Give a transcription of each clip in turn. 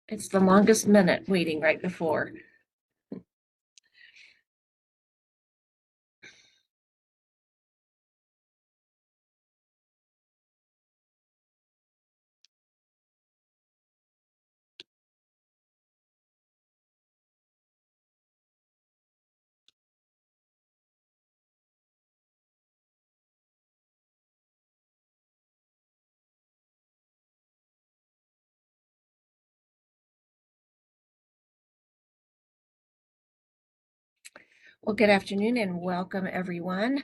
It's the longest minute waiting right before. Well, good afternoon and welcome everyone.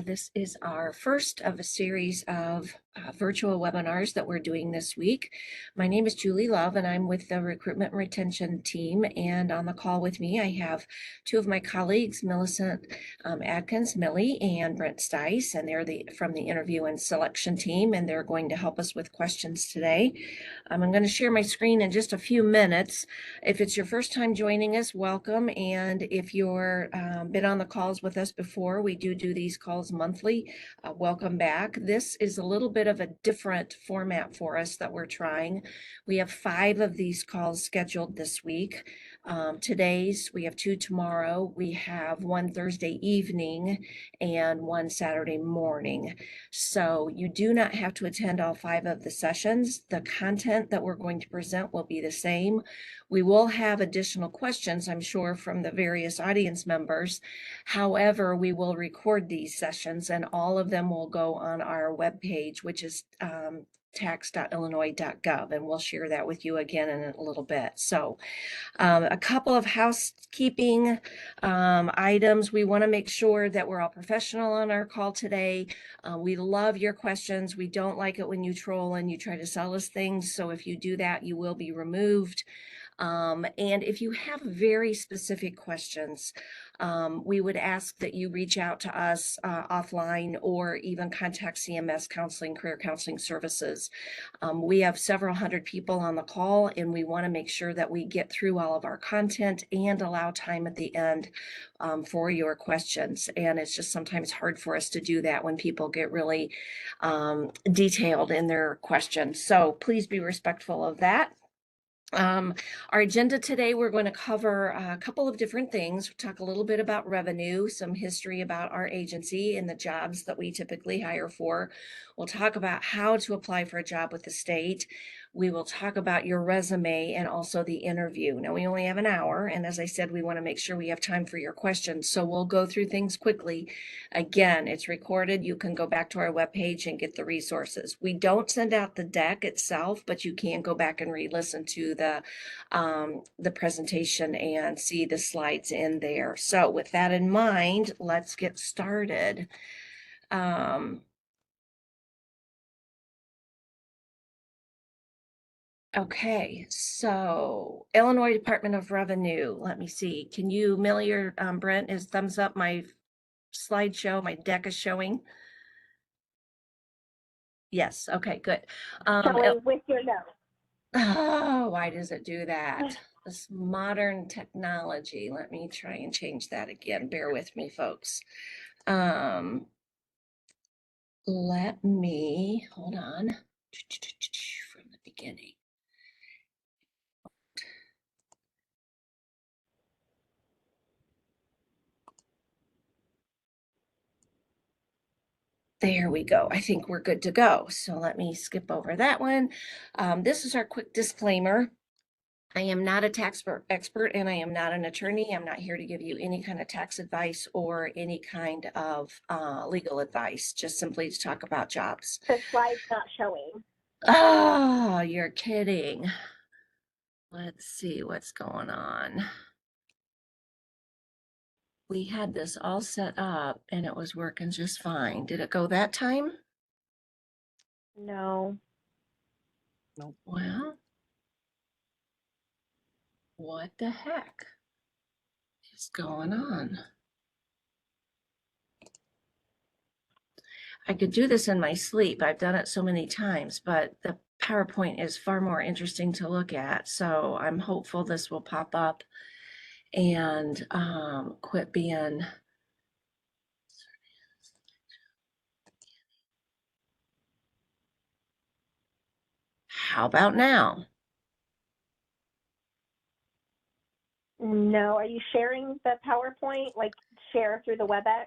This is our first of a series of virtual webinars that we're doing this week. My name is Julie Love and I'm with the recruitment and retention team, and on the call with me I have two of my colleagues, Millicent Adkins, Millie, and Brent Stice, and they're from the interview and selection team, and they're going to help us with questions today. I'm going to share my screen in just a few minutes. If it's your first time joining us, welcome. And if you're been on the calls with us before, we do these calls monthly. Welcome back. This is a little bit of a different format for us that we're trying. We have 5 of these calls scheduled this week. We have 2 tomorrow. We have 1 Thursday evening and 1 Saturday morning. So you do not have to attend all 5 of the sessions. The content that we're going to present will be the same. We will have additional questions, I'm sure, from the various audience members. However, we will record these sessions and all of them will go on our webpage, which is tax.illinois.gov, and we'll share that with you again in a little bit. So a couple of housekeeping items. We want to make sure that we're all professional on our call today. We love your questions. We don't like it when you troll and you try to sell us things. So if you do that, you will be removed. And if you have very specific questions, we would ask that you reach out to us offline or even contact CMS Counseling, Career Counseling Services. We have several hundred people on the call, and we want to make sure that we get through all of our content and allow time at the end for your questions. And it's just sometimes hard for us to do that when people get really detailed in their questions. So please be respectful of that. Our agenda today, we're going to cover a couple of different things. We'll talk a little bit about revenue, some history about our agency and the jobs that we typically hire for. We'll talk about how to apply for a job with the state. We will talk about your resume and also the interview. Now, we only have an hour, and as I said, we want to make sure we have time for your questions, so we'll go through things quickly. Again, it's recorded. You can go back to our webpage and get the resources. We don't send out the deck itself, but you can go back and re-listen to the presentation and see the slides in there. So with that in mind, let's get started. Okay, so Illinois Department of Revenue. Let me see. Can you, Millie or Brent, is thumbs up my slideshow? My deck is showing. Yes. Okay, good. Showing with your nose. Oh, why does it do that? This modern technology. Let me try and change that again. Bear with me, folks. Let me, hold on, from the beginning. There we go. I think we're good to go. So let me skip over that one. This is our quick disclaimer. I am not a tax expert and I am not an attorney. I'm not here to give you any kind of tax advice or any kind of legal advice, just simply to talk about jobs. The slide's not showing. Oh, you're kidding. Let's see what's going on. We had this all set up and it was working just fine. Did it go that time? No. Well, what the heck is going on? I could do this in my sleep. I've done it so many times, but the PowerPoint is far more interesting to look at. So I'm hopeful this will pop up and quit being. How about now? No, are you sharing the PowerPoint, like share through the WebEx?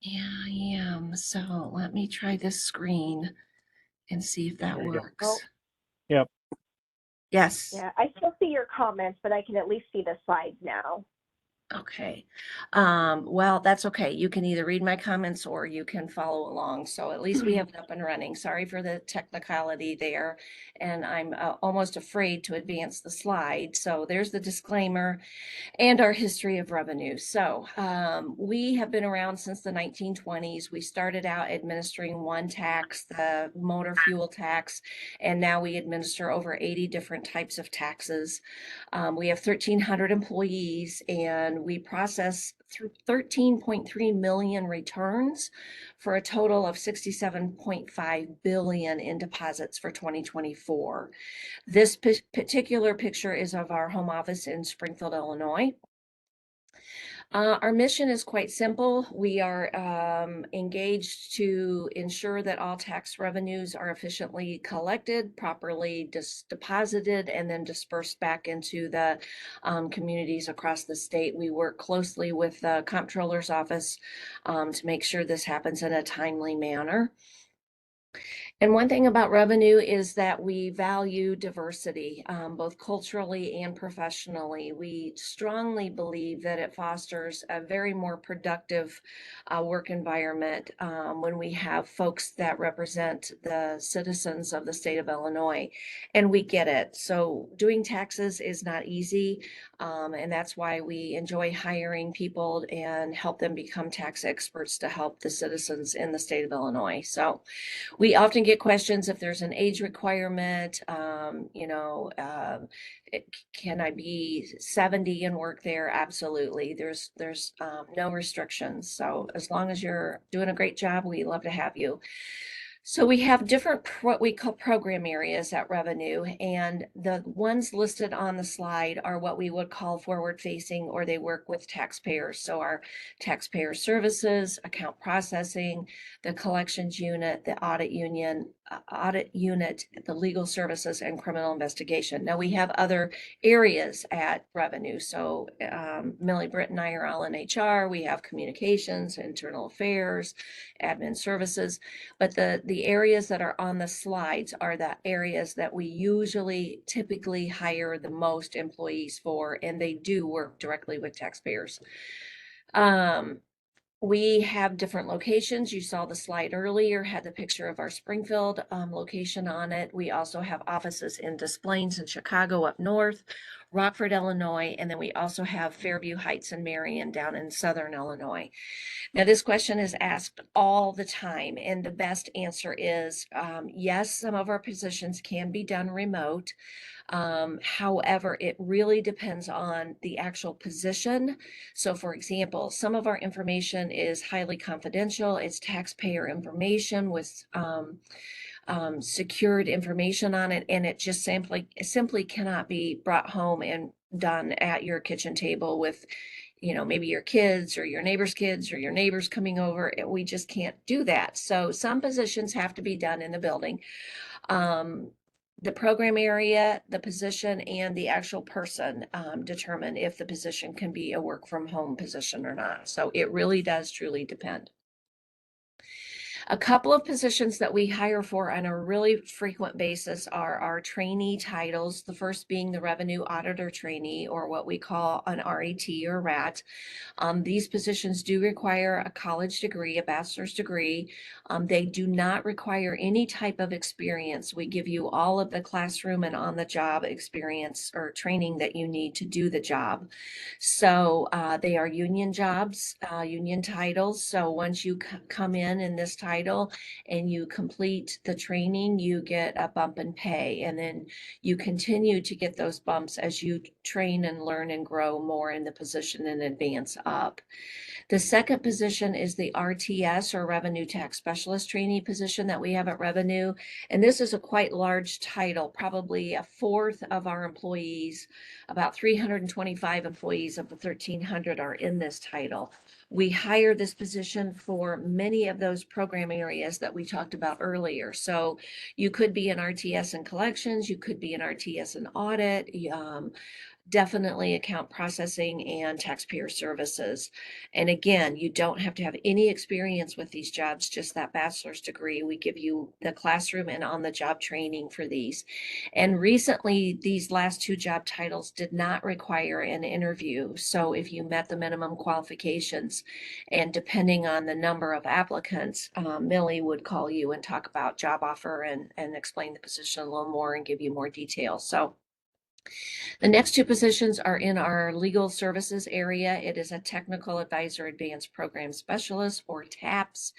Yeah, I am. So let me try this screen and see if that There you go. works. Yep. Yes. Yeah, I still see your comments, but I can at least see the slides now. Okay. Well, that's okay. You can either read my comments or you can follow along. So at least we have it up and running. Sorry for the technicality there. And I'm almost afraid to advance the slide. So there's the disclaimer and our history of revenue. So we have been around since the 1920s. We started out administering one tax, the motor fuel tax, and now we administer over 80 different types of taxes. We have 1,300 employees and we process 13.3 million returns for a total of 67.5 billion in deposits for 2024. This particular picture is of our home office in Springfield, Illinois. Our mission is quite simple. We are engaged to ensure that all tax revenues are efficiently collected, properly deposited, and then dispersed back into the communities across the state. We work closely with the Comptroller's Office to make sure this happens in a timely manner. And one thing about revenue is that we value diversity, both culturally and professionally. We strongly believe that it fosters a very more productive work environment when we have folks that represent the citizens of the state of Illinois, and we get it. So doing taxes is not easy, and that's why we enjoy hiring people and help them become tax experts to help the citizens in the state of Illinois. So we often get questions if there's an age requirement, can I be 70 and work there? Absolutely. There's no restrictions. So as long as you're doing a great job, we love to have you. So we have different what we call program areas at Revenue, and the ones listed on the slide are what we would call forward facing, or they work with taxpayers. So our taxpayer services, account processing, the collections unit, the audit unit, the legal services, and criminal investigation. Now we have other areas at Revenue. So Millie Britt and I are all in HR. We have communications, internal affairs, admin services, but the areas that are on the slides are the areas that we usually typically hire the most employees for, and they do work directly with taxpayers. We have different locations. You saw the slide earlier, had the picture of our Springfield location on it. We also have offices in Des Plaines and Chicago up north, Rockford, Illinois, and then we also have Fairview Heights and Marion down in Southern Illinois. Now, this question is asked all the time, and the best answer is yes, some of our positions can be done remote. However, it really depends on the actual position. So for example, some of our information is highly confidential. It's taxpayer information with secured information on it, and it just simply cannot be brought home and done at your kitchen table with, maybe your kids or your neighbor's kids or your neighbors coming over. We just can't do that. So some positions have to be done in the building. The program area, the position, and the actual person determine if the position can be a work from home position or not. So it really does truly depend. A couple of positions that we hire for on a really frequent basis are our trainee titles. The first being the revenue auditor trainee, or what we call an RAT or RAT. These positions do require a college degree, a bachelor's degree. They do not require any type of experience. We give you all of the classroom and on-the-job experience or training that you need to do the job. So they are union jobs, union titles. So once you come in this title and you complete the training, you get a bump in pay. And then you continue to get those bumps as you train and learn and grow more in the position and advance up. The second position is the RTS, or Revenue Tax Specialist trainee position that we have at Revenue. And this is a quite large title, probably a fourth of our employees, about 325 employees of the 1,300 are in this title. We hire this position for many of those program areas that we talked about earlier. So you could be an RTS in collections, you could be an RTS in audit, definitely account processing and taxpayer services. And again, you don't have to have any experience with these jobs, just that bachelor's degree. We give you the classroom and on the job training for these. And recently, these last two job titles did not require an interview. So if you met the minimum qualifications, and depending on the number of applicants, Millie would call you and talk about job offer and explain the position a little more and give you more details. So the next two positions are in our legal services area. It is a technical advisor advanced program specialist, or TAPS.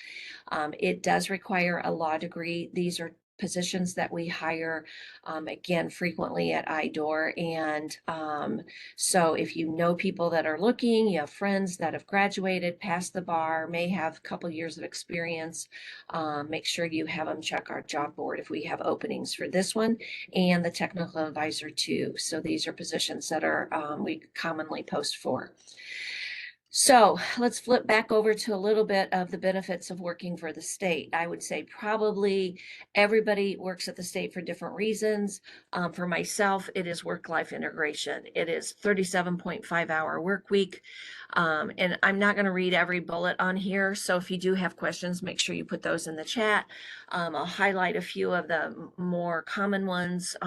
It does require a law degree. These are positions that we hire, again, frequently at IDOR. And so if you know people that are looking, you have friends that have graduated, passed the bar, may have a couple years of experience, make sure you have them check our job board if we have openings for this one and the technical advisor too. So these are positions that are we commonly post for. So let's flip back over to a little bit of the benefits of working for the state. I would say probably everybody works at the state for different reasons. For myself, it is work-life integration. It is 37.5-hour work week. And I'm not going to read every bullet on here. So if you do have questions, make sure you put those in the chat. I'll highlight a few of the more common ones.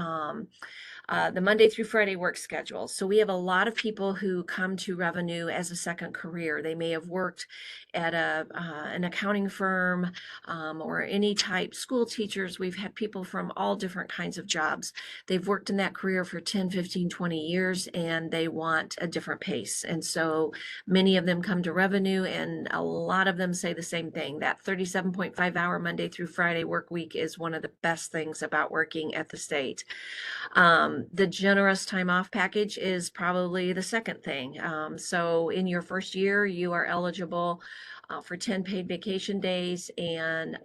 The Monday through Friday work schedule. So we have a lot of people who come to revenue as a second career. They may have worked at an accounting firm or any type, school teachers. We've had people from all different kinds of jobs. They've worked in that career for 10, 15, 20 years, and they want a different pace. And so many of them come to revenue, and a lot of them say the same thing. That 37.5-hour Monday through Friday work week is one of the best things about working at the state. The generous time off package is probably the second thing. So in your first year, you are eligible for 10 paid vacation days and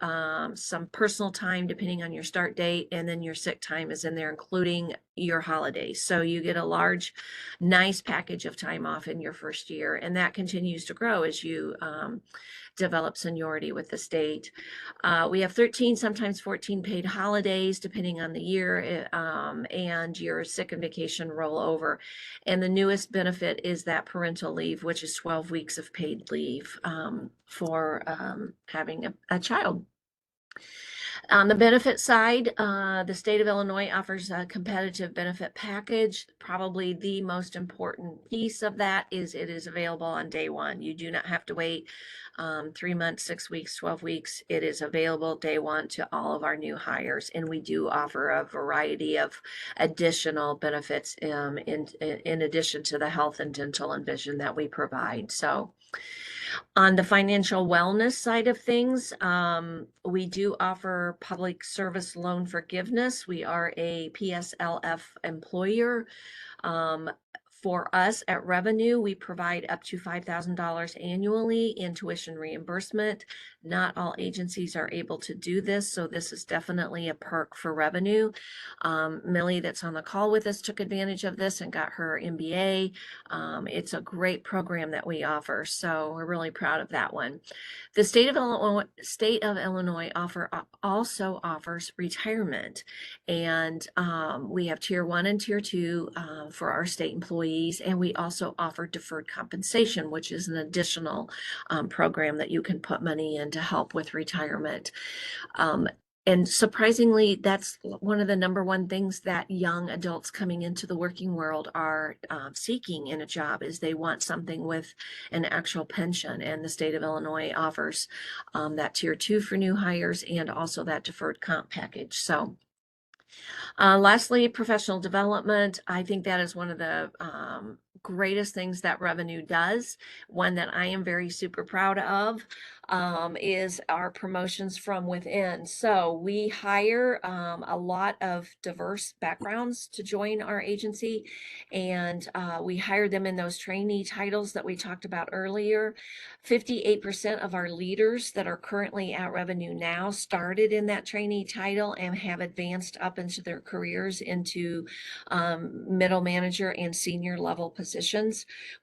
some personal time depending on your start date. And then your sick time is in there, including your holidays. So you get a large, nice package of time off in your first year. And that continues to grow as you develop seniority with the state. We have 13, sometimes 14 paid holidays, depending on the year, and your sick and vacation rollover. And the newest benefit is that parental leave, which is 12 weeks of paid leave for having a child. On the benefit side, the state of Illinois offers a competitive benefit package. Probably the most important piece of that is it is available on day one. You do not have to wait 3 months, 6 weeks, 12 weeks. It is available day one to all of our new hires. And we do offer a variety of additional benefits in addition to the health and dental and vision that we provide. So on the financial wellness side of things, we do offer public service loan forgiveness. We are a PSLF employer. For us at Revenue, we provide up to $5,000 annually in tuition reimbursement. Not all agencies are able to do this, so this is definitely a perk for Revenue. Millie, that's on the call with us, took advantage of this and got her MBA. It's a great program that we offer, so we're really proud of that one. The state of Illinois also offers retirement, and we have tier 1 and tier 2 for our state employees, and we also offer deferred compensation, which is an additional program that you can put money in to help with retirement. And surprisingly, that's one of the number one things that young adults coming into the working world are seeking in a job, is they want something with an actual pension. And the state of Illinois offers that tier 2 for new hires and also that deferred comp package. So lastly, professional development. I think that is one of the greatest things that Revenue does. One that I am very super proud of is our promotions from within. So we hire a lot of diverse backgrounds to join our agency, and we hire them in those trainee titles that we talked about earlier. 58% of our leaders that are currently at Revenue now started in that trainee title and have advanced up into their careers into middle manager and senior level positions.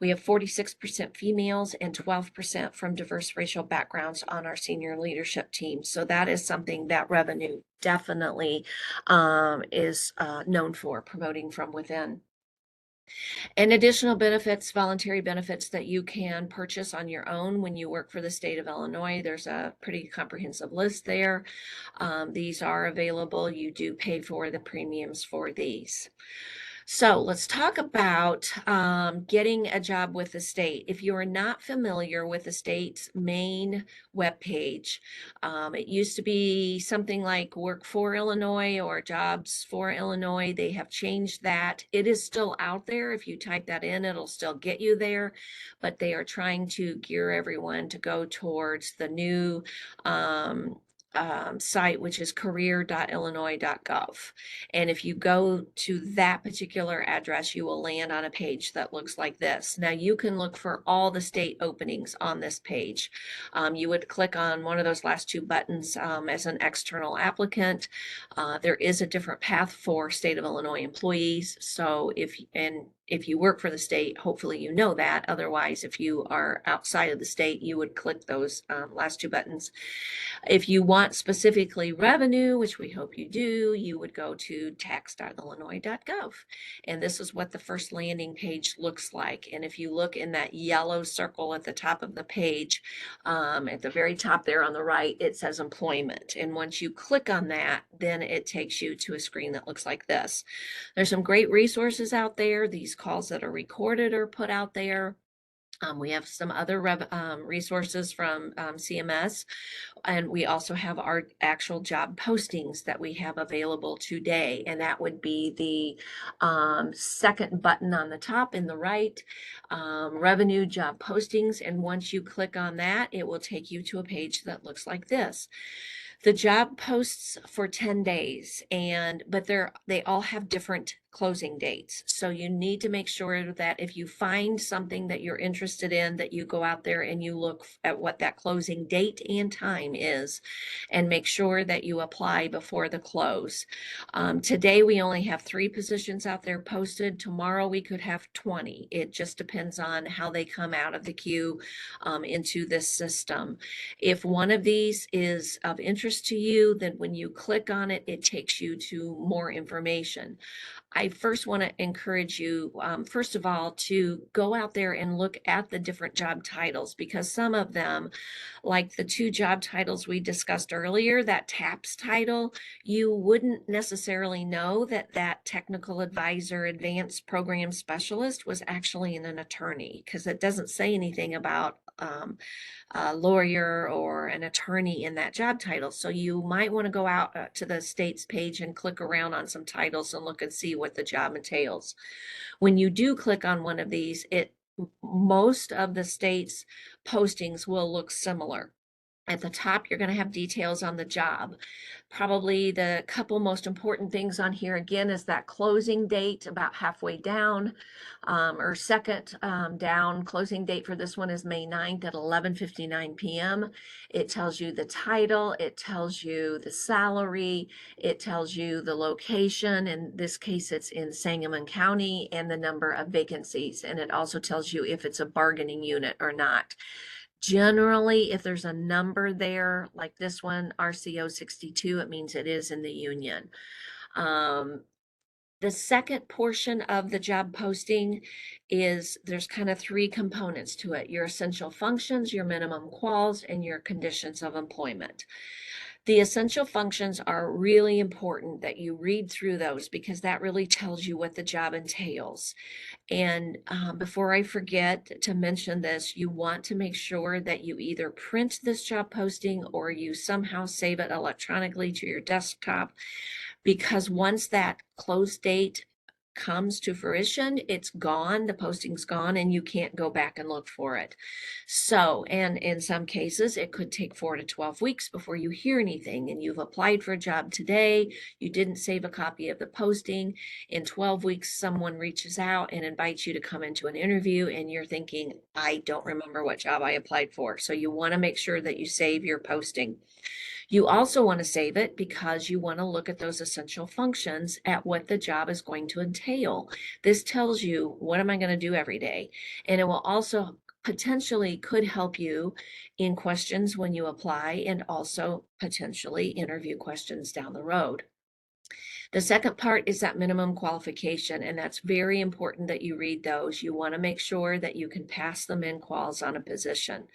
We have 46% females and 12% from diverse racial backgrounds on our senior leadership team. So that is something that Revenue definitely is known for, promoting from within. And additional benefits, voluntary benefits that you can purchase on your own when you work for the state of Illinois. There's a pretty comprehensive list there. These are available. You do pay for the premiums for these. So let's talk about getting a job with the state. If you are not familiar with the state's main webpage, it used to be something like Work for Illinois or Jobs for Illinois. They have changed that. It is still out there. If you type that in, it'll still get you there, but they are trying to gear everyone to go towards the new site, which is career.illinois.gov. And if you go to that particular address, you will land on a page that looks like this. Now you can look for all the state openings on this page. You would click on one of those last two buttons as an external applicant. There is a different path for state of Illinois employees. So if you work for the state, hopefully you know that. Otherwise, if you are outside of the state, you would click those last two buttons. If you want specifically revenue, which we hope you do, you would go to tax.illinois.gov. And this is what the first landing page looks like. And if you look in that yellow circle at the top of the page, at the very top there on the right, it says employment. And once you click on that, then it takes you to a screen that looks like this. There's some great resources out there. These calls that are recorded are put out there. We have some other resources from CMS, and we also have our actual job postings that we have available today, and that would be the second button on the top in the right, revenue job postings. And once you click on that, it will take you to a page that looks like this. The job posts for 10 days, but they all have different closing dates. So you need to make sure that if you find something that you're interested in, that you go out there and you look at what that closing date and time is, and make sure that you apply before the close. Today we only have 3 positions out there posted. Tomorrow we could have 20. It just depends on how they come out of the queue into this system. If one of these is of interest to you, then when you click on it, it takes you to more information. I first want to encourage you, first of all, to go out there and look at the different job titles, because some of them, like the 2 job titles we discussed earlier, that TAPS title, you wouldn't necessarily know that that technical advisor, advanced program specialist was actually an attorney, because it doesn't say anything about a lawyer or an attorney in that job title. So you might want to go out to the state's page and click around on some titles and look and see what the job entails. When you do click on one of these, most of the state's postings will look similar. At the top, you're going to have details on the job. Probably the couple most important things on here again is that closing date about halfway down, or second down. Closing date for this one is May 9th at 11:59 p.m. It tells you the title, it tells you the salary, it tells you the location. In this case, it's in Sangamon County, and the number of vacancies. And it also tells you if it's a bargaining unit or not. Generally, if there's a number there, like this one, RCO 62, it means it is in the union. The second portion of the job posting is there's kind of 3 components to it: your essential functions, your minimum quals, and your conditions of employment. The essential functions are really important that you read through those, because that really tells you what the job entails. And before I forget to mention this, you want to make sure that you either print this job posting or you somehow save it electronically to your desktop, because once that close date comes to fruition, it's gone, the posting's gone, and you can't go back and look for it. So, and in some cases, it could take 4 to 12 weeks before you hear anything, and you've applied for a job today, you didn't save a copy of the posting. In 12 weeks, someone reaches out and invites you to come into an interview, and you're thinking, I don't remember what job I applied for. So you want to make sure that you save your posting. You also want to save it because you want to look at those essential functions at what the job is going to entail. This tells you, what am I going to do every day? And it will also potentially could help you in questions when you apply, and also potentially interview questions down the road. The second part is that minimum qualification, and that's very important that you read those. You want to make sure that you can pass the min quals on a position.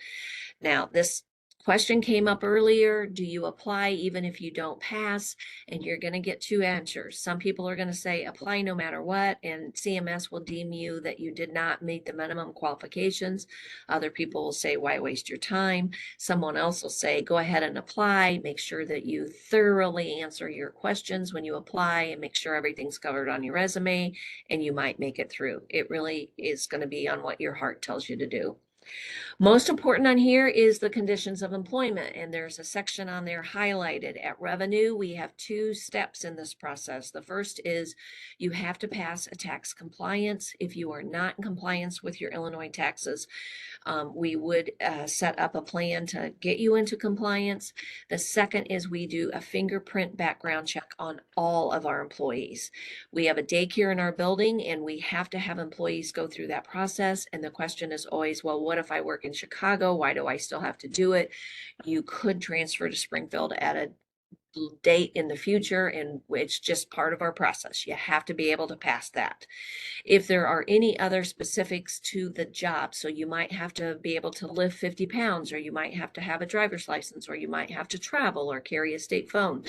Now, this question came up earlier. Do you apply even if you don't pass? And you're going to get two answers. Some people are going to say apply no matter what, and CMS will deem you that you did not meet the minimum qualifications. Other people will say, why waste your time? Someone else will say, go ahead and apply. Make sure that you thoroughly answer your questions when you apply and make sure everything's covered on your resume, and you might make it through. It really is going to be on what your heart tells you to do. Most important on here is the conditions of employment, and there's a section on there highlighted. At Revenue, we have two steps in this process. The first is you have to pass a tax compliance. If you are not in compliance with your Illinois taxes, we would set up a plan to get you into compliance. The second is we do a fingerprint background check on all of our employees. We have a daycare in our building, and we have to have employees go through that process. And the question is always, well, what if I work in Chicago? Why do I still have to do it? You could transfer to Springfield at a date in the future, and it's just part of our process. You have to be able to pass that. If there are any other specifics to the job, so you might have to be able to lift 50 pounds, or you might have to have a driver's license, or you might have to travel or carry a state phone.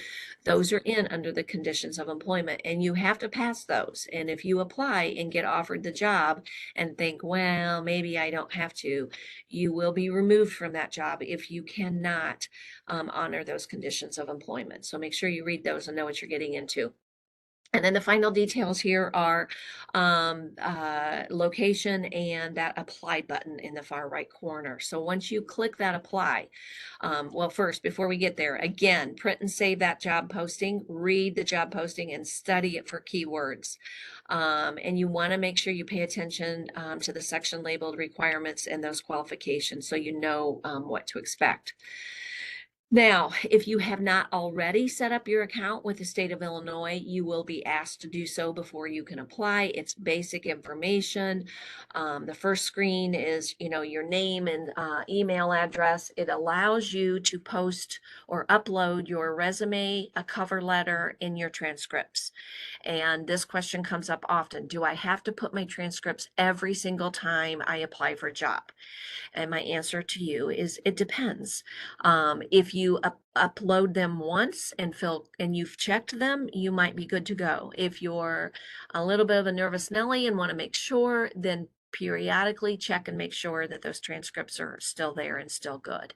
Those are in under the conditions of employment, and you have to pass those. And if you apply and get offered the job and think, well, maybe I don't have to, you will be removed from that job if you cannot honor those conditions of employment. So make sure you read those and know what you're getting into. And then the final details here are location and that apply button in the far right corner. So once you click that apply, well, first, before we get there, again, print and save that job posting, read the job posting and study it for keywords. And you want to make sure you pay attention to the section labeled requirements and those qualifications so you know what to expect. Now, if you have not already set up your account with the state of Illinois, you will be asked to do so before you can apply. It's basic information. The first screen is, your name and email address. It allows you to post or upload your resume, a cover letter, and your transcripts. And this question comes up often. Do I have to put my transcripts every single time I apply for a job? And my answer to you is it depends. If you upload them once and you've checked them, you might be good to go. If you're a little bit of a nervous Nelly and want to make sure, then periodically check and make sure that those transcripts are still there and still good.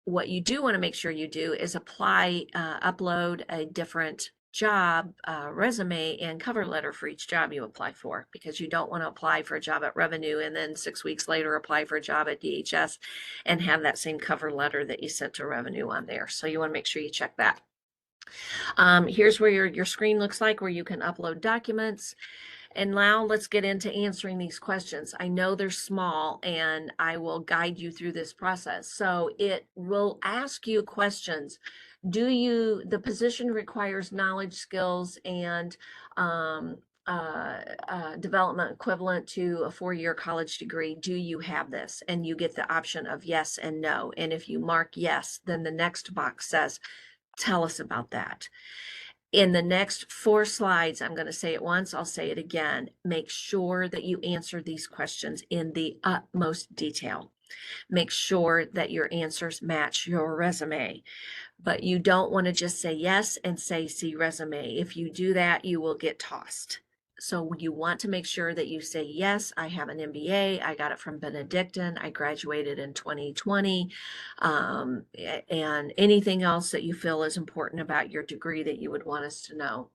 What you do want to make sure you do is upload a different job resume and cover letter for each job you apply for, because you don't want to apply for a job at Revenue and then 6 weeks later apply for a job at DHS and have that same cover letter that you sent to Revenue on there. So you want to make sure you check that. Here's where your screen looks like, where you can upload documents. And now let's get into answering these questions. I know they're small, and I will guide you through this process. So it will ask you questions. The position requires knowledge, skills, and development equivalent to a 4-year college degree. Do you have this? And you get the option of yes and no. And if you mark yes, then the next box says, tell us about that. In the next 4 slides, I'm going to say it once, I'll say it again. Make sure that you answer these questions in the utmost detail. Make sure that your answers match your resume. But you don't want to just say yes and say see resume. If you do that, you will get tossed. So you want to make sure that you say, yes, I have an MBA. I got it from Benedictine. I graduated in 2020. And anything else that you feel is important about your degree that you would want us to know.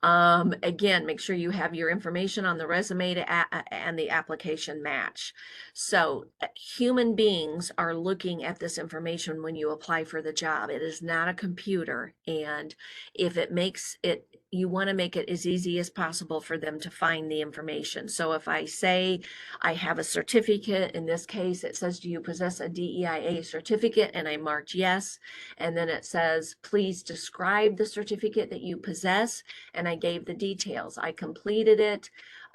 Again, make sure you have your information on the resume and the application match. So human beings are looking at this information when you apply for the job. It is not a computer. And if it makes it, you want to make it as easy as possible for them to find the information. So if I say I have a certificate, in this case, it says, do you possess a DEIA certificate? And I marked yes. And then it says, please describe the certificate that you possess. And I gave the details. I completed it.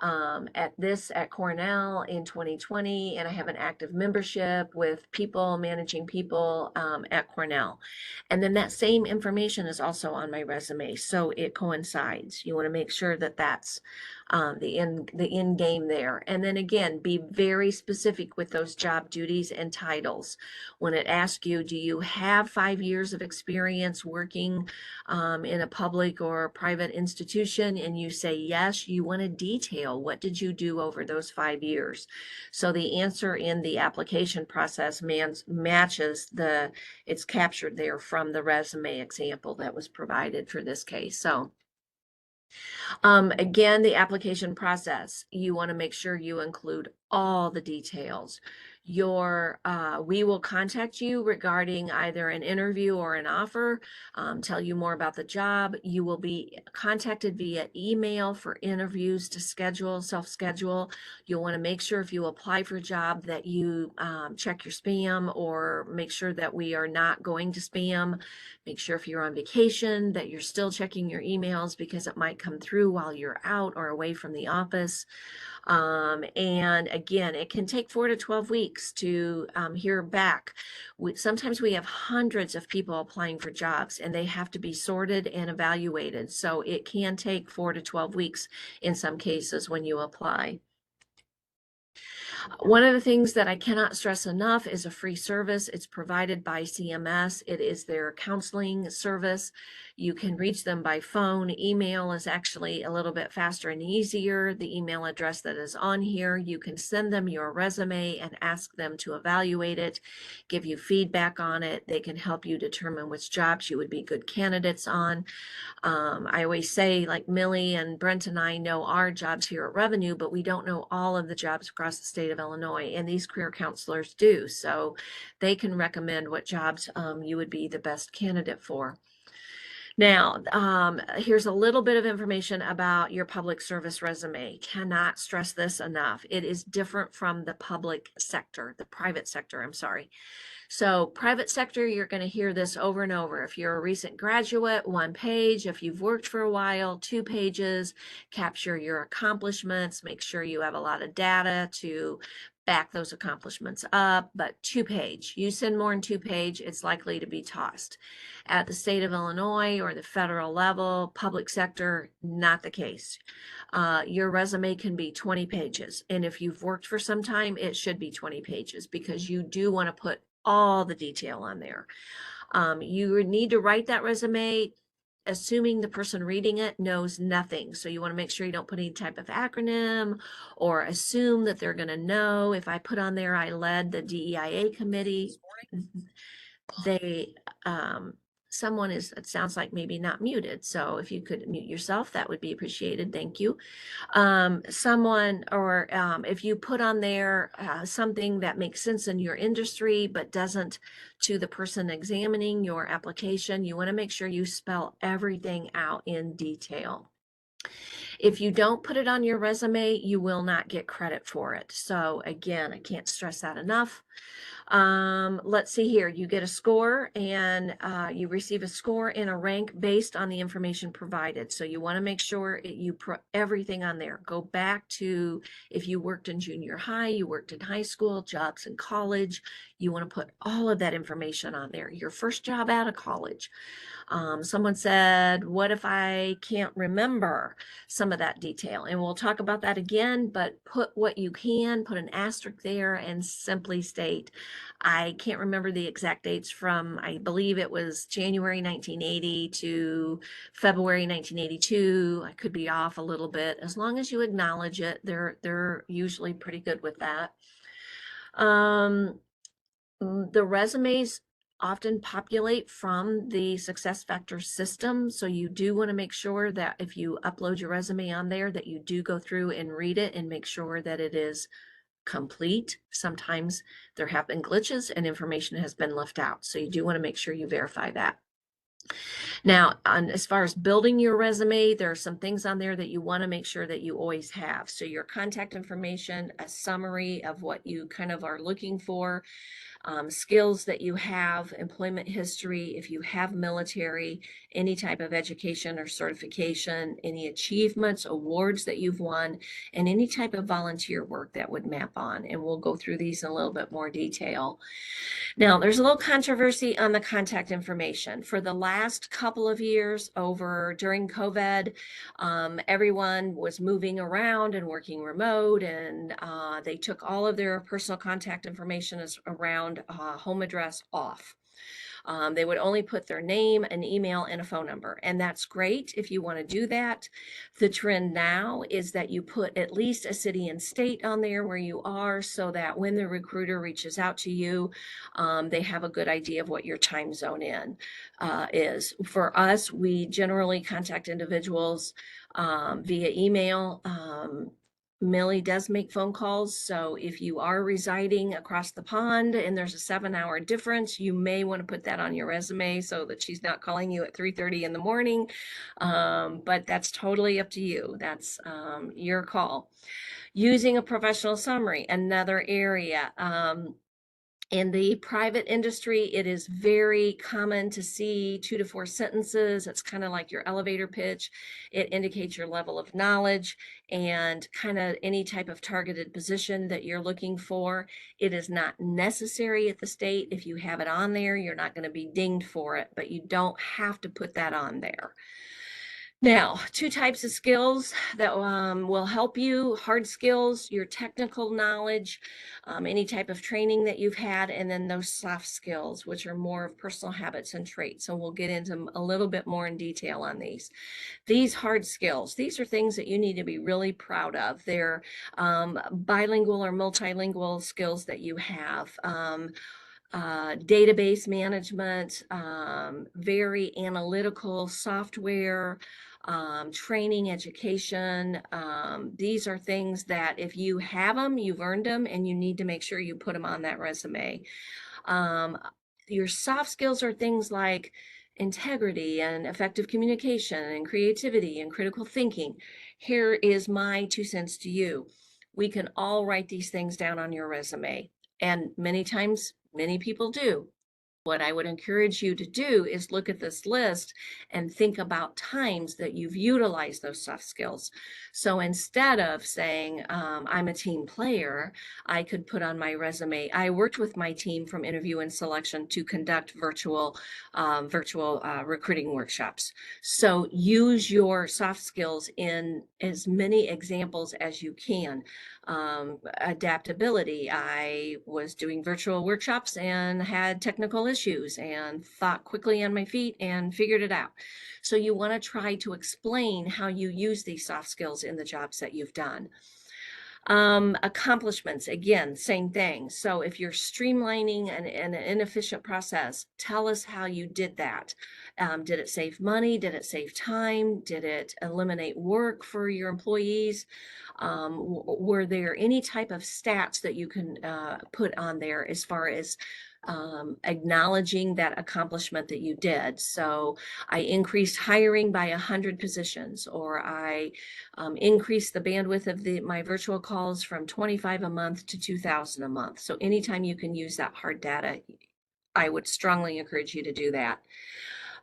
at Cornell in 2020, and I have an active membership with people managing people at Cornell. And then that same information is also on my resume, so it coincides. You want to make sure that that's the end game there. And then again, be very specific with those job duties and titles. When it asks you, do you have 5 years of experience working in a public or private institution, and you say yes, you want to detail what did you do over those 5 years. So the answer in the application process matches it's captured there from the resume example that was provided for this case. So again, the application process, you want to make sure you include all the details. We will contact you regarding either an interview or an offer, tell you more about the job. You will be contacted via email for interviews to self-schedule. You'll want to make sure if you apply for a job that you check your spam, or make sure that we are not going to spam. Make sure if you're on vacation that you're still checking your emails, because it might come through while you're out or away from the office. And again, it can take 4 to 12 weeks to hear back. Sometimes we have hundreds of people applying for jobs, and they have to be sorted and evaluated. So it can take 4 to 12 weeks in some cases when you apply. One of the things that I cannot stress enough is a free service. It's provided by CMS. It is their counseling service. You can reach them by phone. Email is actually a little bit faster and easier. The email address that is on here, you can send them your resume and ask them to evaluate it, give you feedback on it. They can help you determine which jobs you would be good candidates on. I always say, like, Millie and Brent and I know our jobs here at Revenue, but we don't know all of the jobs across the state of Illinois, and these career counselors do. So they can recommend what jobs you would be the best candidate for. Now, here's a little bit of information about your public service resume. Cannot stress this enough. It is different from the private sector, I'm sorry. So private sector, you're going to hear this over and over. If you're a recent graduate, 1 page. If you've worked for a while, 2 pages. Capture your accomplishments. Make sure you have a lot of data to back those accomplishments up, but 2 page. You send more than 2 page, it's likely to be tossed. At the state of Illinois or the federal level, public sector, not the case. Your resume can be 20 pages. And if you've worked for some time, it should be 20 pages, because you do want to put all the detail on there. You need to write that resume assuming the person reading it knows nothing. So you want to make sure you don't put any type of acronym, or assume that they're going to know. If I put on there I led the DEIA committee, someone is, it sounds like, maybe not muted. So if you could mute yourself, that would be appreciated. Thank you. If you put on there something that makes sense in your industry but doesn't to the person examining your application, you want to make sure you spell everything out in detail. If you don't put it on your resume, you will not get credit for it. So again, I can't stress that enough. Let's see here. You get a score, and you receive a score and a rank based on the information provided. So you want to make sure you put everything on there. Go back to if you worked in junior high, you worked in high school, jobs in college. You want to put all of that information on there. Your first job out of college. Someone said, what if I can't remember some of that detail? And we'll talk about that again, but put what you can, put an asterisk there, and simply state, I can't remember the exact dates from, I believe it was January 1980 to February 1982. I could be off a little bit. As long as you acknowledge it, they're usually pretty good with that. The resumes often populate from the SuccessFactors system. So you do want to make sure that if you upload your resume on there, that you do go through and read it and make sure that it is complete. Sometimes there have been glitches and information has been left out. So you do want to make sure you verify that. Now, as far as building your resume, there are some things on there that you want to make sure that you always have. So your contact information, a summary of what you kind of are looking for, skills that you have, employment history, if you have military, any type of education or certification, any achievements, awards that you've won, and any type of volunteer work that would map on. And we'll go through these in a little bit more detail. Now, there's a little controversy on the contact information. For the last couple of years during COVID, everyone was moving around and working remote, and they took all of their personal contact information around home address off. They would only put their name, an email, and a phone number. And that's great if you want to do that. The trend now is that you put at least a city and state on there where you are, so that when the recruiter reaches out to you, they have a good idea of what your time zone is. For us, we generally contact individuals via email. Millie does make phone calls, so if you are residing across the pond and there's a 7-hour difference, you may want to put that on your resume so that she's not calling you at 3:30 in the morning. But that's totally up to you. That's your call. Using a professional summary, another area. In the private industry, it is very common to see 2 to 4 sentences. It's kind of like your elevator pitch. It indicates your level of knowledge and kind of any type of targeted position that you're looking for. It is not necessary at the state. If you have it on there, you're not going to be dinged for it, but you don't have to put that on there. Now, 2 types of skills that will help you: hard skills, your technical knowledge, any type of training that you've had, and then those soft skills, which are more of personal habits and traits. So we'll get into a little bit more in detail on these. These hard skills, these are things that you need to be really proud of. They're bilingual or multilingual skills that you have. Database management, very analytical software, training, education. These are things that if you have them, you've earned them, and you need to make sure you put them on that resume. Your soft skills are things like integrity and effective communication and creativity and critical thinking. Here is my 2 cents to you. We can all write these things down on your resume, and many times, many people do. What I would encourage you to do is look at this list and think about times that you've utilized those soft skills. So instead of saying, I'm a team player, I could put on my resume, I worked with my team from interview and selection to conduct virtual recruiting workshops. So use your soft skills in as many examples as you can. Adaptability. I was doing virtual workshops and had technical issues and thought quickly on my feet and figured it out. So you want to try to explain how you use these soft skills in the jobs that you've done. Accomplishments, again, same thing. So if you're streamlining an inefficient process, tell us how you did that. Did it save money? Did it save time? Did it eliminate work for your employees? Were there any type of stats that you can put on there as far as acknowledging that accomplishment that you did? So I increased hiring by 100 positions, or I increased the bandwidth of my virtual calls from 25 a month to 2,000 a month. So anytime you can use that hard data, I would strongly encourage you to do that.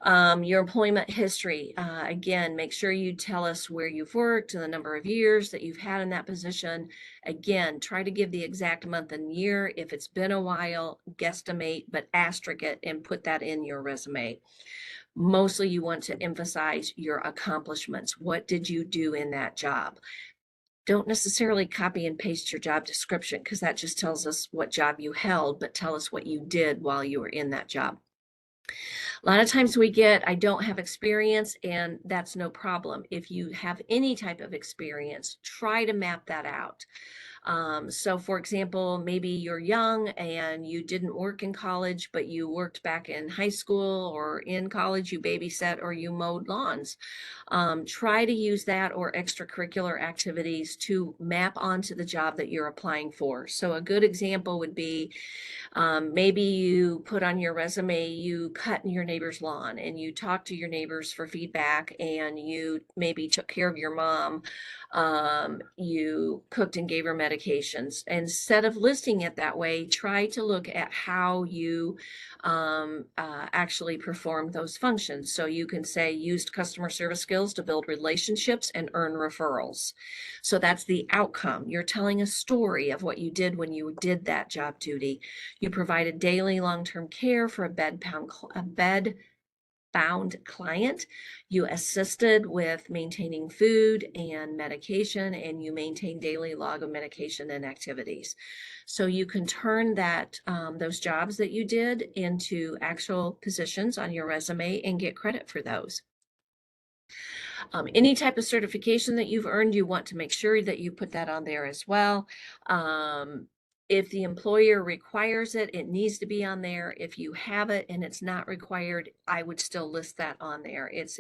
Your employment history, again, make sure you tell us where you've worked and the number of years that you've had in that position. Again, try to give the exact month and year. If it's been a while, guesstimate, but asterisk it and put that in your resume. Mostly you want to emphasize your accomplishments. What did you do in that job? Don't necessarily copy and paste your job description, because that just tells us what job you held, but tell us what you did while you were in that job. A lot of times we get, I don't have experience, and that's no problem. If you have any type of experience, try to map that out. So for example, maybe you're young and you didn't work in college, but you worked back in high school, or in college you babysat or you mowed lawns. Try to use that or extracurricular activities to map onto the job that you're applying for. So a good example would be, maybe you put on your resume, you cut your neighbor's lawn and you talked to your neighbors for feedback, and you maybe took care of your mom. You cooked and gave her medication medications. Instead of listing it that way, try to look at how you actually perform those functions. So you can say used customer service skills to build relationships and earn referrals. So that's the outcome. You're telling a story of what you did when you did that job duty. You provided daily long-term care for a bed-bound client. You assisted with maintaining food and medication, and you maintain daily log of medication and activities. So you can turn those jobs that you did into actual positions on your resume and get credit for those. Any type of certification that you've earned, you want to make sure that you put that on there as well. If the employer requires it, it needs to be on there. If you have it and it's not required, I would still list that on there. It's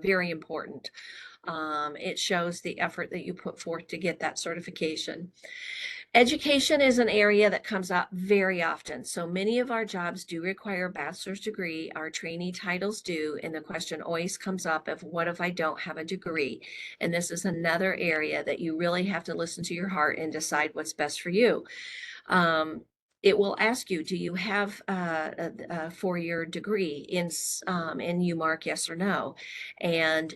very important. It shows the effort that you put forth to get that certification. Education is an area that comes up very often. So many of our jobs do require a bachelor's degree. Our trainee titles do. And the question always comes up of what if I don't have a degree? And this is another area that you really have to listen to your heart and decide what's best for you. It will ask you, do you have a four-year degree and you mark yes or no. And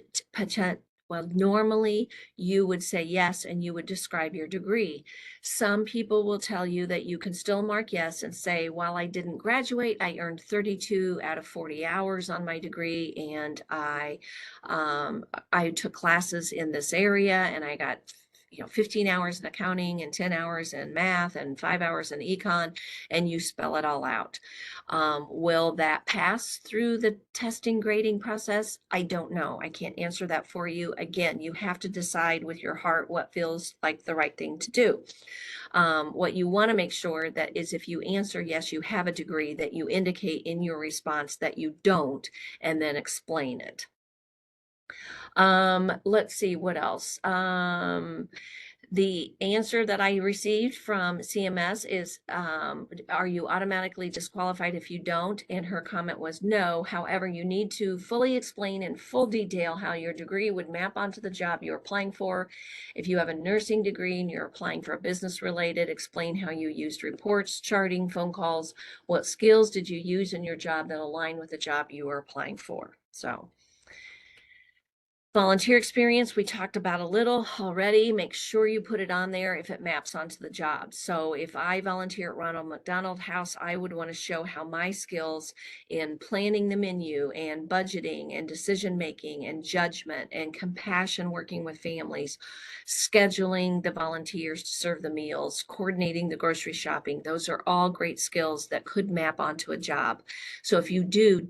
well, normally you would say yes, and you would describe your degree. Some people will tell you that you can still mark yes and say, while I didn't graduate, I earned 32 out of 40 hours on my degree, and I took classes in this area, and I got 15 hours in accounting and 10 hours in math and 5 hours in econ, and you spell it all out. Will that pass through the testing grading process? I don't know. I can't answer that for you. Again, you have to decide with your heart what feels like the right thing to do. What you want to make sure that is if you answer yes, you have a degree, that you indicate in your response that you don't, and then explain it. Let's see what else. The answer that I received from CMS is, are you automatically disqualified if you don't? And her comment was no. However, you need to fully explain in full detail how your degree would map onto the job you're applying for. If you have a nursing degree and you're applying for a business related, explain how you used reports, charting, phone calls. What skills did you use in your job that align with the job you were applying for? So. Volunteer experience, we talked about a little already. Make sure you put it on there if it maps onto the job. So if I volunteer at Ronald McDonald House, I would want to show how my skills in planning the menu and budgeting and decision making and judgment and compassion, working with families, scheduling the volunteers to serve the meals, coordinating the grocery shopping. Those are all great skills that could map onto a job. So if you do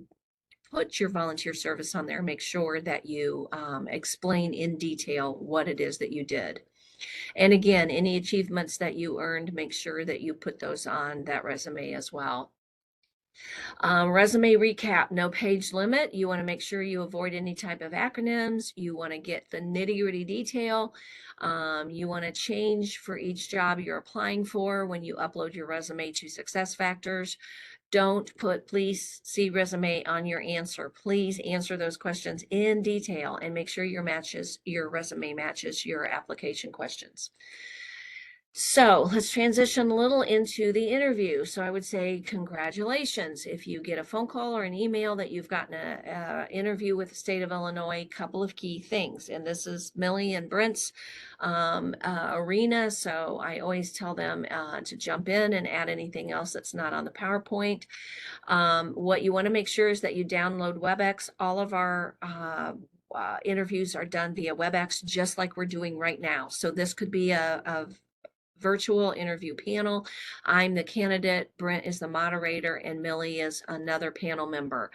put your volunteer service on there, make sure that you explain in detail what it is that you did. And again, any achievements that you earned, make sure that you put those on that resume as well. Resume recap, no page limit. You want to make sure you avoid any type of acronyms. You want to get the nitty-gritty detail. You want to change for each job you're applying for when you upload your resume to SuccessFactors. Don't put please see resume on your answer. Please answer those questions in detail and make sure your resume matches your application questions. So let's transition a little into the interview. So I would say congratulations. If you get a phone call or an email that you've gotten an interview with the state of Illinois, couple of key things. And this is Millie and Brent's arena. So I always tell them to jump in and add anything else that's not on the PowerPoint. What you want to make sure is that you download WebEx. All of our interviews are done via WebEx, just like we're doing right now. So this could be a virtual interview panel. I'm the candidate, Brent is the moderator, and Millie is another panel member.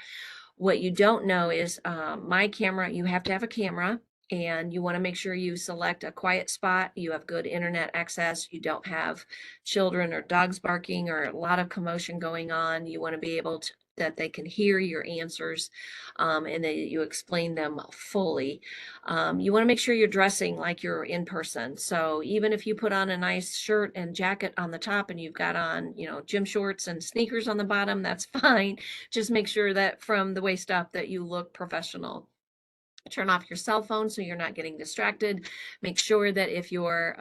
What you don't know is my camera, you have to have a camera, and you want to make sure you select a quiet spot. You have good internet access. You don't have children or dogs barking or a lot of commotion going on. You want to be able to that they can hear your answers and that you explain them fully. You want to make sure you're dressing like you're in person. So even if you put on a nice shirt and jacket on the top and you've got on, gym shorts and sneakers on the bottom, that's fine. Just make sure that from the waist up that you look professional. Turn off your cell phone so you're not getting distracted. Make sure that if your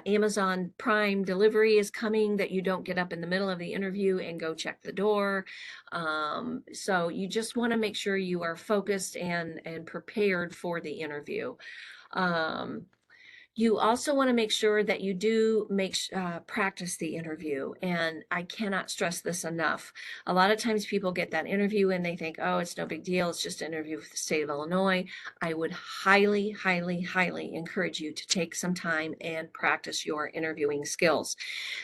Amazon Prime delivery is coming, that you don't get up in the middle of the interview and go check the door. So you just want to make sure you are focused and prepared for the interview. You also want to make sure that you do practice the interview. And I cannot stress this enough. A lot of times people get that interview and they think, oh, it's no big deal. It's just an interview with the state of Illinois. I would highly, highly, highly encourage you to take some time and practice your interviewing skills.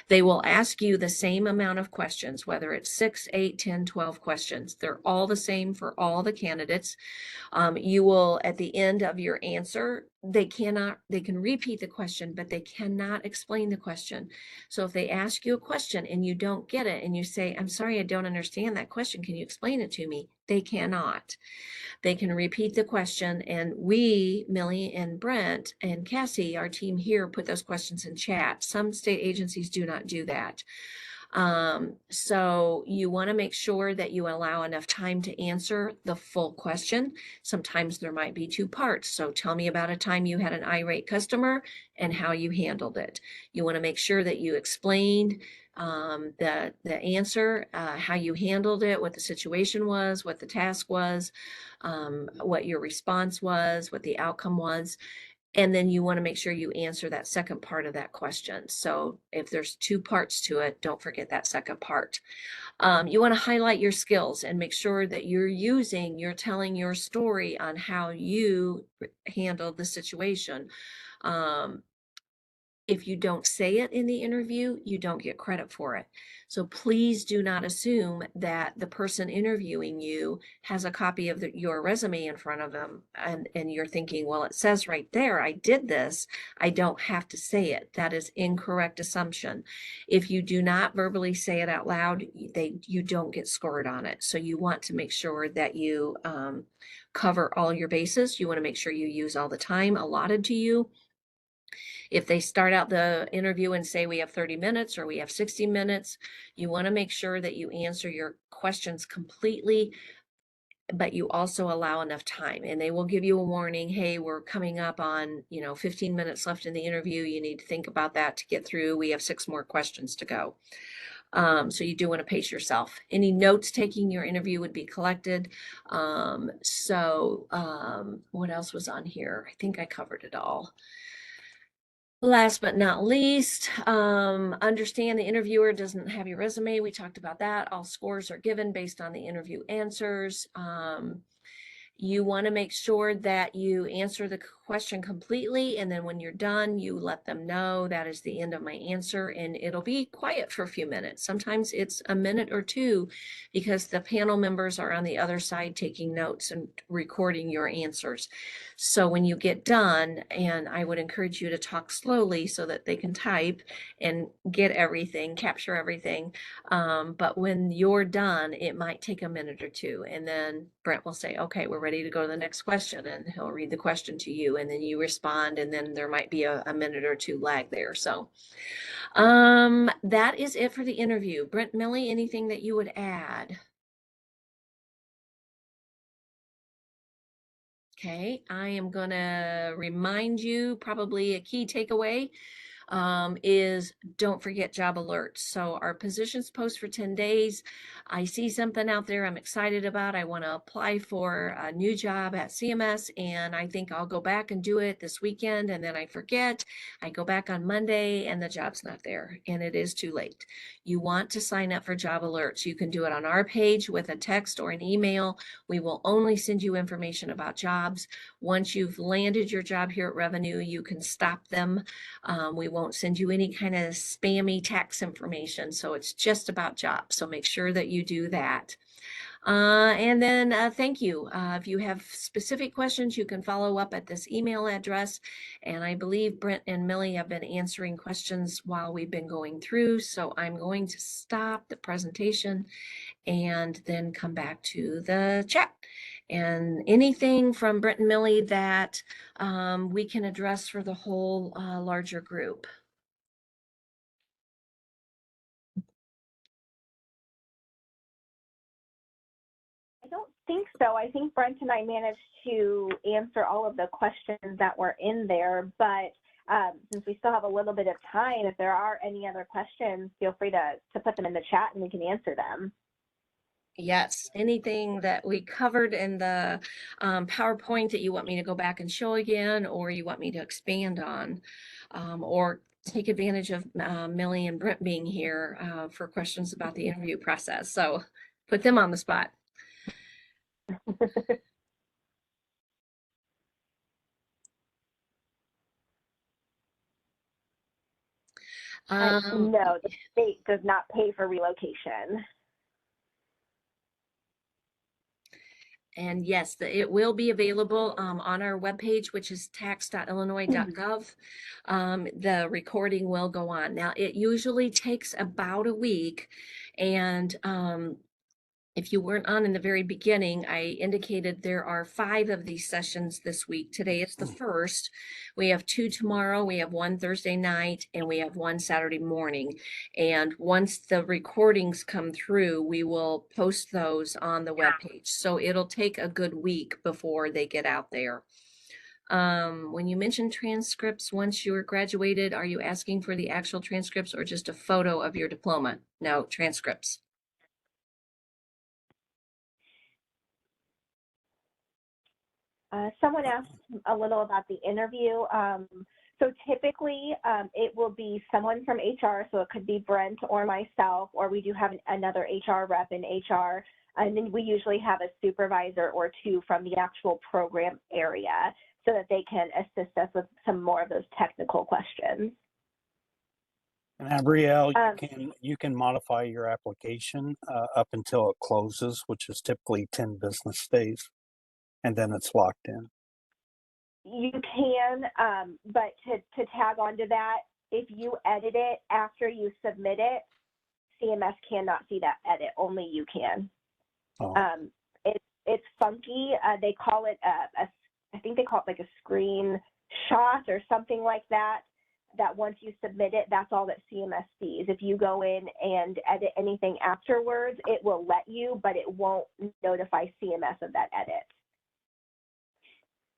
They will ask you the same amount of questions, whether it's 6, 8, 10, 12 questions. They're all the same for all the candidates. You will, at the end of your answer, they can repeat the question, but they cannot explain the question. So if they ask you a question and you don't get it and you say, I'm sorry, I don't understand that question. Can you explain it to me? They cannot. They can repeat the question, and we, Millie and Brent and Cassie, our team here, put those questions in chat. Some state agencies do not do that. So you want to make sure that you allow enough time to answer the full question. Sometimes there might be 2 parts. So tell me about a time you had an irate customer and how you handled it. You want to make sure that you explained the answer, how you handled it, what the situation was, what the task was, what your response was, what the outcome was. And then you want to make sure you answer that second part of that question. So if there's 2 parts to it, don't forget that second part. You want to highlight your skills and make sure that you're telling your story on how you handled the situation. If you don't say it in the interview, you don't get credit for it. So please do not assume that the person interviewing you has a copy of your resume in front of them and you're thinking, well, it says right there, I did this. I don't have to say it. That is incorrect assumption. If you do not verbally say it out loud, you don't get scored on it. So you want to make sure that you cover all your bases. You want to make sure you use all the time allotted to you. If they start out the interview and say we have 30 minutes or we have 60 minutes, you want to make sure that you answer your questions completely, but you also allow enough time. And they will give you a warning, hey, we're coming up on 15 minutes left in the interview. You need to think about that to get through. We have 6 more questions to go. So you do want to pace yourself. Any notes taking your interview would be collected. What else was on here? I think I covered it all. Last but not least, understand the interviewer doesn't have your resume. We talked about that. All scores are given based on the interview answers. You want to make sure that you answer the question completely, and then when you're done, you let them know that is the end of my answer, and it'll be quiet for a few minutes. Sometimes it's a minute or 2 because the panel members are on the other side taking notes and recording your answers. So when you get done, and I would encourage you to talk slowly so that they can type and get everything, capture everything. But when you're done, it might take a minute or 2, and then Brent will say, okay, we're ready to go to the next question, and he'll read the question to you, and then you respond, and then there might be a minute or 2 lag there. So that is it for the interview. Brent, Millie, anything that you would add? Okay, I am going to remind you, probably a key takeaway is don't forget job alerts. So our positions post for 10 days. I see something out there I'm excited about. I want to apply for a new job at CMS, and I think I'll go back and do it this weekend, and then I forget. I go back on Monday and the job's not there, and it is too late. You want to sign up for job alerts. You can do it on our page with a text or an email. We will only send you information about jobs. Once you've landed your job here at Revenue, you can stop them. We won't send you any kind of spammy tax information. So it's just about jobs. So make sure that you do that. And then thank you. If you have specific questions, you can follow up at this email address. And I believe Brent and Millie have been answering questions while we've been going through. So I'm going to stop the presentation and then come back to the chat. And anything from Brent and Millie that we can address for the whole larger group. I don't think so. I think Brent and I managed to answer all of the questions that were in there, but since we still have a little bit of time, if there are any other questions, feel free to put them in the chat and we can answer them. Yes, anything that we covered in the PowerPoint that you want me to go back and show again, or you want me to expand on, or take advantage of Millie and Brent being here for questions about the interview process. So put them on the spot. No, the state does not pay for relocation. And yes, it will be available on our webpage, which is tax.illinois.gov. The recording will go on. Now, it usually takes about a week. And if you weren't on in the very beginning, I indicated there are 5 of these sessions this week. Today is the first. We have 2 tomorrow, we have 1 Thursday night, and we have 1 Saturday morning. And once the recordings come through, we will post those on the webpage. So it'll take a good week before they get out there. When you mentioned transcripts, once you were graduated, are you asking for the actual transcripts or just a photo of your diploma? No, transcripts. Someone asked a little about the interview. So typically it will be someone from HR, so it could be Brent or myself, or we do have another HR rep in HR, and then we usually have a supervisor or 2 from the actual program area so that they can assist us with some more of those technical questions. And Abrielle, you can modify your application up until it closes, which is typically 10 business days, and then it's locked in. You can, but to tag onto that, if you edit it after you submit it, CMS cannot see that edit. Only you can. Oh. It's funky. They call it I think they call it like a screenshot or something like that. That once you submit it, that's all that CMS sees. If you go in and edit anything afterwards, it will let you, but it won't notify CMS of that edit.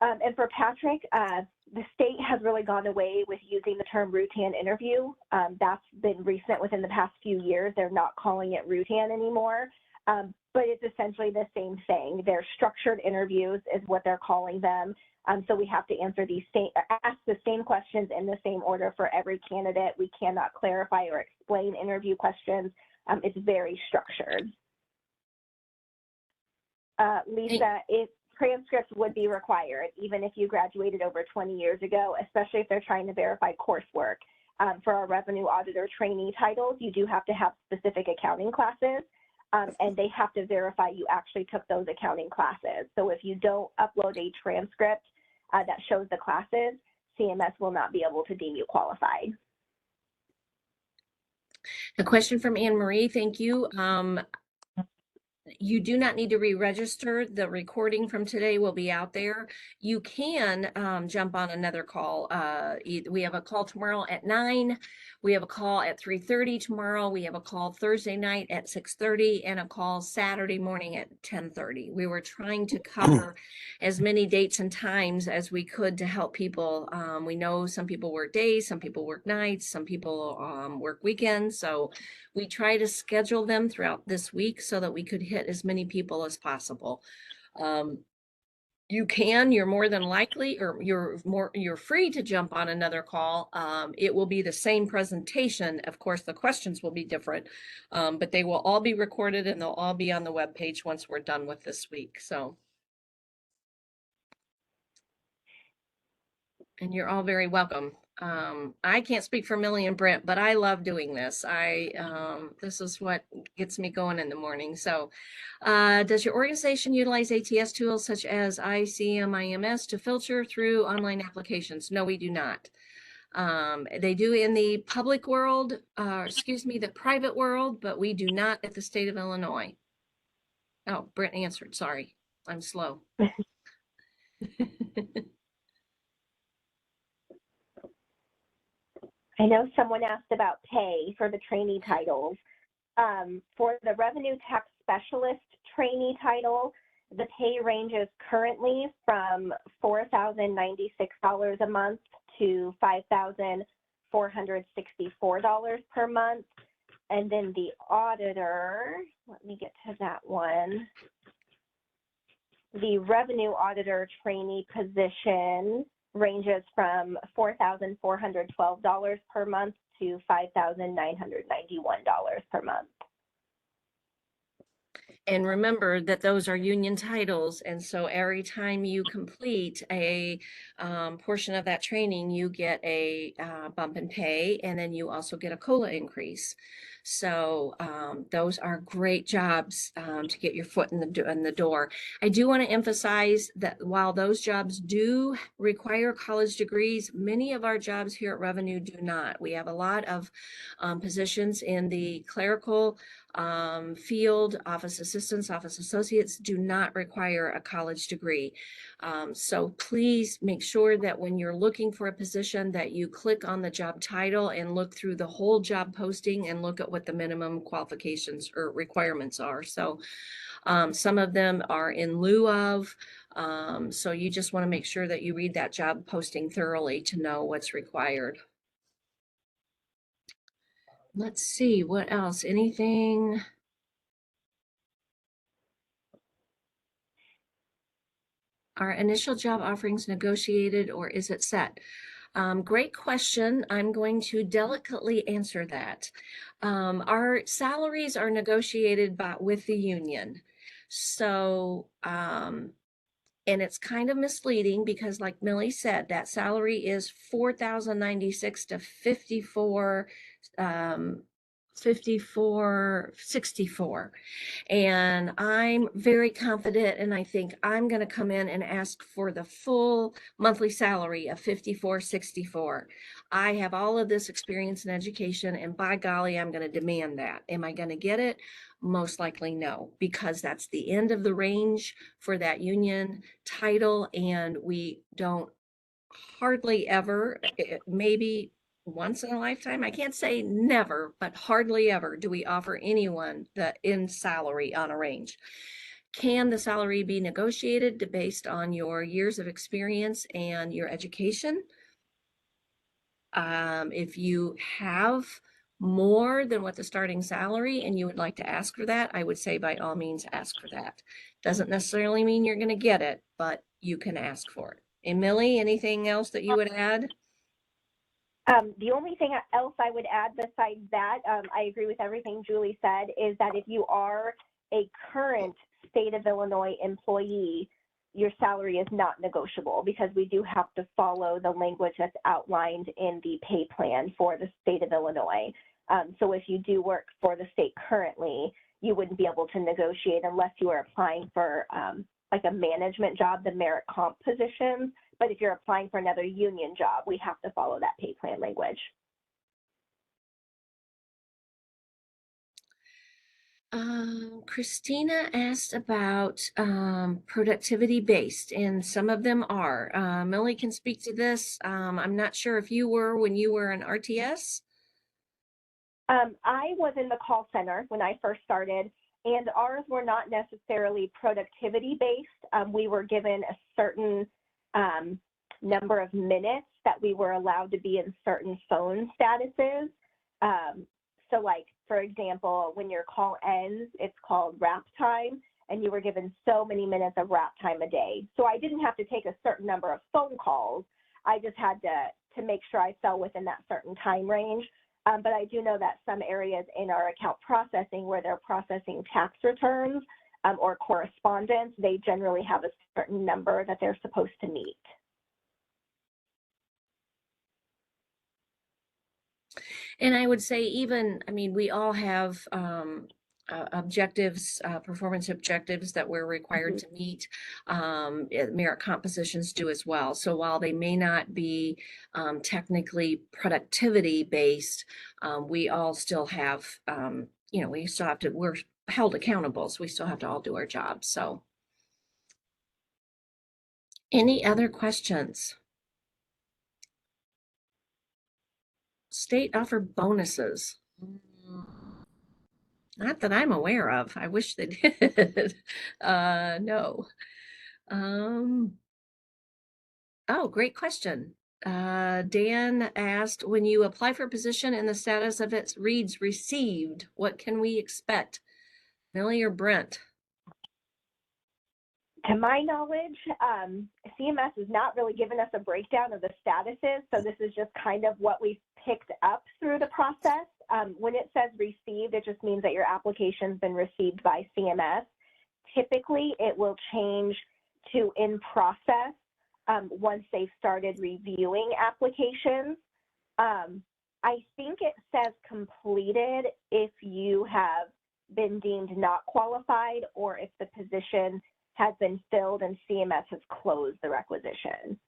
And for Patrick, the state has really gone away with using the term Rutan interview. That's been recent within the past few years. They're not calling it Rutan anymore, but it's essentially the same thing. They're structured interviews is what they're calling them. So we have to answer ask the same questions in the same order for every candidate. We cannot clarify or explain interview questions. It's very structured. Lisa, transcripts would be required, even if you graduated over 20 years ago, especially if they're trying to verify coursework. For our revenue auditor trainee titles, you do have to have specific accounting classes, and they have to verify you actually took those accounting classes. So if you don't upload a transcript that shows the classes, CMS will not be able to deem you qualified. A question from Anne Marie, thank you. You do not need to re-register. The recording from today will be out there. You can jump on another call. We have a call tomorrow at 9. We have a call at 3:30 tomorrow. We have a call Thursday night at 6:30 and a call Saturday morning at 10:30. We were trying to cover as many dates and times as we could to help people. We know some people work days, some people work nights, some people work weekends. So we try to schedule them throughout this week so that we could hit as many people as possible. You're more than likely, or you're free to jump on another call. It will be the same presentation. Of course, the questions will be different, but they will all be recorded and they'll all be on the webpage once we're done with this week. So, and you're all very welcome. I can't speak for Millie and Brent, but I love doing this. This is what gets me going in the morning. So, does your organization utilize ATS tools such as ICMIMS to filter through online applications? No, we do not. They do in the public world, the private world, but we do not at the state of Illinois. Oh, Brent answered, sorry, I'm slow. I know someone asked about pay for the trainee titles. For the revenue tax specialist trainee title, The pay ranges currently from $4,096 a month to $5,464 per month. And then the auditor, let me get to that one. The revenue auditor trainee position ranges from $4,412 per month to $5,991 per month. And remember that those are union titles. And so every time you complete a portion of that training, you get a bump in pay, and then you also get a COLA increase. So those are great jobs to get your foot in the door. I do want to emphasize that while those jobs do require college degrees, many of our jobs here at Revenue do not. We have a lot of positions in the clerical field. Office assistants, office associates do not require a college degree. So please make sure that when you're looking for a position that you click on the job title and look through the whole job posting and look at what the minimum qualifications or requirements are. So some of them are in lieu of, so you just want to make sure that you read that job posting thoroughly to know what's required. Let's see, what else? Anything? Are initial job offerings negotiated or is it set? Great question. I'm going to delicately answer that. Our salaries are negotiated with the union. So, and it's kind of misleading because like Millie said, that salary is $4,096 to $54,64. And I'm very confident, and I think I'm going to come in and ask for the full monthly salary of $54.64. I have all of this experience in education, and by golly, I'm going to demand that. Am I going to get it? Most likely no, because that's the end of the range for that union title, and we don't hardly ever, maybe once in a lifetime, I can't say never, but hardly ever do we offer anyone the end salary on a range. Can the salary be negotiated based on your years of experience and your education? If you have more than what the starting salary and you would like to ask for that, I would say by all means ask for that. Doesn't necessarily mean you're going to get it, but you can ask for it. And Millie, anything else that you would add? The only thing else I would add besides that, I agree with everything Julie said, is that if you are a current state of Illinois employee, your salary is not negotiable because we do have to follow the language that's outlined in the pay plan for the state of Illinois. So if you do work for the state currently, you wouldn't be able to negotiate unless you are applying for like a management job, the merit comp positions. But if you're applying for another union job, we have to follow that pay plan language. Christina asked about productivity based, and some of them are. Millie can speak to this. I'm not sure if you were when you were an RTS. I was in the call center when I first started, and ours were not necessarily productivity based. We were given a certain number of minutes that we were allowed to be in certain phone statuses. So like, for example, when your call ends, it's called wrap time, and you were given so many minutes of wrap time a day. So I didn't have to take a certain number of phone calls. I just had to make sure I fell within that certain time range. But I do know that some areas in our account processing where they're processing tax returns or correspondence, they generally have a certain number that they're supposed to meet. And I would say even, I mean, we all have objectives, performance objectives that we're required to meet. Merit compositions do as well. So while they may not be technically productivity based, we all still have, you know, we still have to, we're held accountable. So we still have to all do our jobs. So any other questions? State offer bonuses. Not that I'm aware of. I wish they did. No. Um, oh, great question. Dan asked, when you apply for a position and the status of it reads received, what can we expect? Millie or Brent? To my knowledge, CMS has not really given us a breakdown of the statuses, so this is just kind of what we've picked up through the process. When it says received, it just means that your application's been received by CMS. Typically, it will change to in process once they've started reviewing applications. I think it says completed if you have been deemed not qualified or if the position has been filled and CMS has closed the requisition.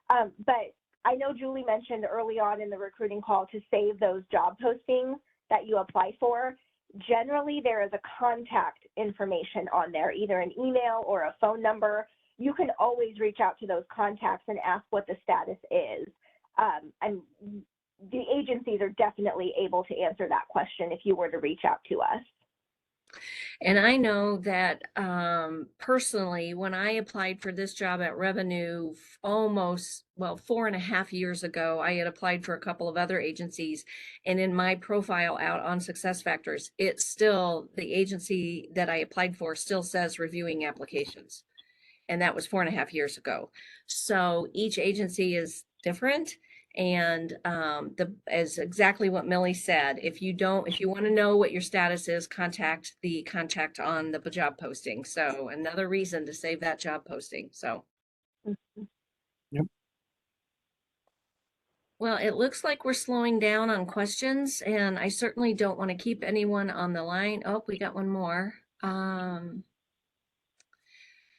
But I know Julie mentioned early on in the recruiting call to save those job postings that you apply for. Generally, there is a contact information on there, either an email or a phone number. You can always reach out to those contacts and ask what the status is. And the agencies are definitely able to answer that question if you were to reach out to us. And I know that personally, when I applied for this job at Revenue almost, well, 4.5 years ago, I had applied for a couple of other agencies. And in my profile out on SuccessFactors, it's still, the agency that I applied for still says reviewing applications. And that was 4.5 years ago. So each agency is different. And as exactly what Millie said, if you want to know what your status is, contact the contact on the job posting. So another reason to save that job posting. So. Yep. Well, it looks like we're slowing down on questions, and I certainly don't want to keep anyone on the line. Oh, we got one more.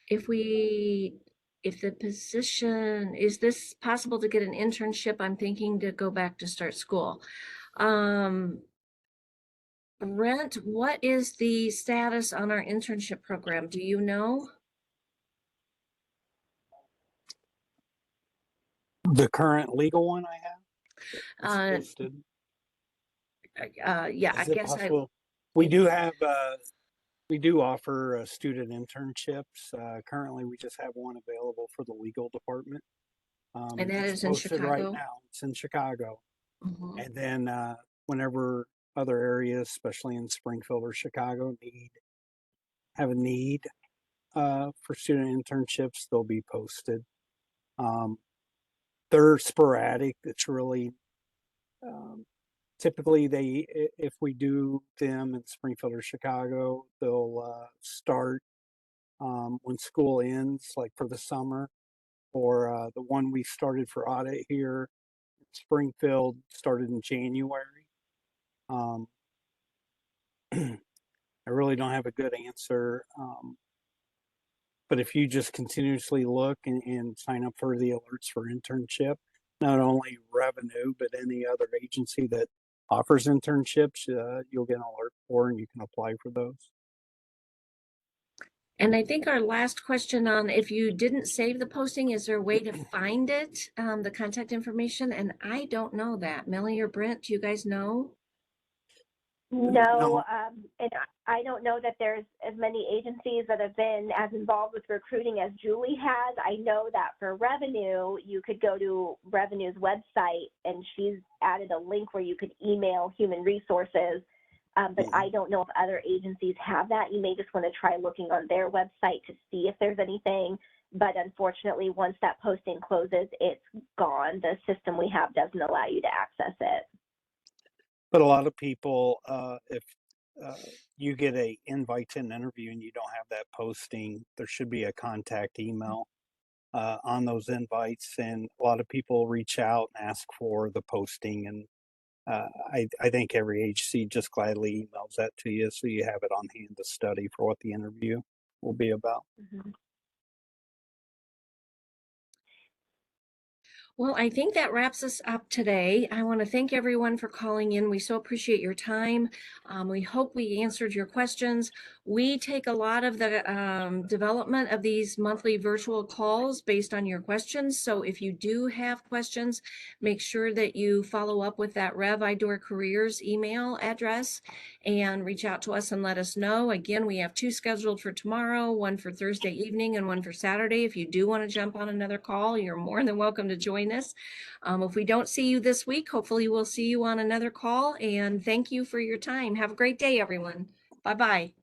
If the position, is this possible to get an internship? I'm thinking to go back to start school. Brent, what is the status on our internship program? Do you know? The current legal one I have is posted. Yeah, I Is it guess possible? We do have, we do offer student internships. Currently, we just have one available for the legal department. And that it's is in posted right Chicago? now. It's in Chicago. Mhm. And then whenever other areas, especially in Springfield or Chicago, have a need for student internships, they'll be posted. They're sporadic. It's really typically if we do them in Springfield or Chicago, they'll start when school ends, like for the summer, or the one we started for audit here in Springfield started in January. I really don't have a good answer. But if you just continuously look and sign up for the alerts for internship, not only Revenue, but any other agency that offers internships, you'll get an alert for and you can apply for those. And I think our last question on if you didn't save the posting, is there a way to find it, the contact information? And I don't know that. Millie or Brent, do you guys know? No, and I don't know that there's as many agencies that have been as involved with recruiting as Julie has. I know that for Revenue, you could go to Revenue's website and she's added a link where you could email human resources, but I don't know if other agencies have that. You may just want to try looking on their website to see if there's anything, but unfortunately, once that posting closes, it's gone. The system we have doesn't allow you to access it. But a lot of people, if you get a invite to an interview and you don't have that posting, there should be a contact email on those invites, and a lot of people reach out and ask for the posting, and I think every agency just gladly emails that to you so you have it on hand to study for what the interview will be about. Well, I think that wraps us up today. I want to thank everyone for calling in. We so appreciate your time. We hope we answered your questions. We take a lot of the development of these monthly virtual calls based on your questions. So if you do have questions, make sure that you follow up with that Rev IDOR Careers email address and reach out to us and let us know. Again, we have 2 scheduled for tomorrow, one for Thursday evening and one for Saturday. If you do want to jump on another call, you're more than welcome to join us. If we don't see you this week, hopefully we'll see you on another call. And thank you for your time. Have a great day, everyone. Bye-bye.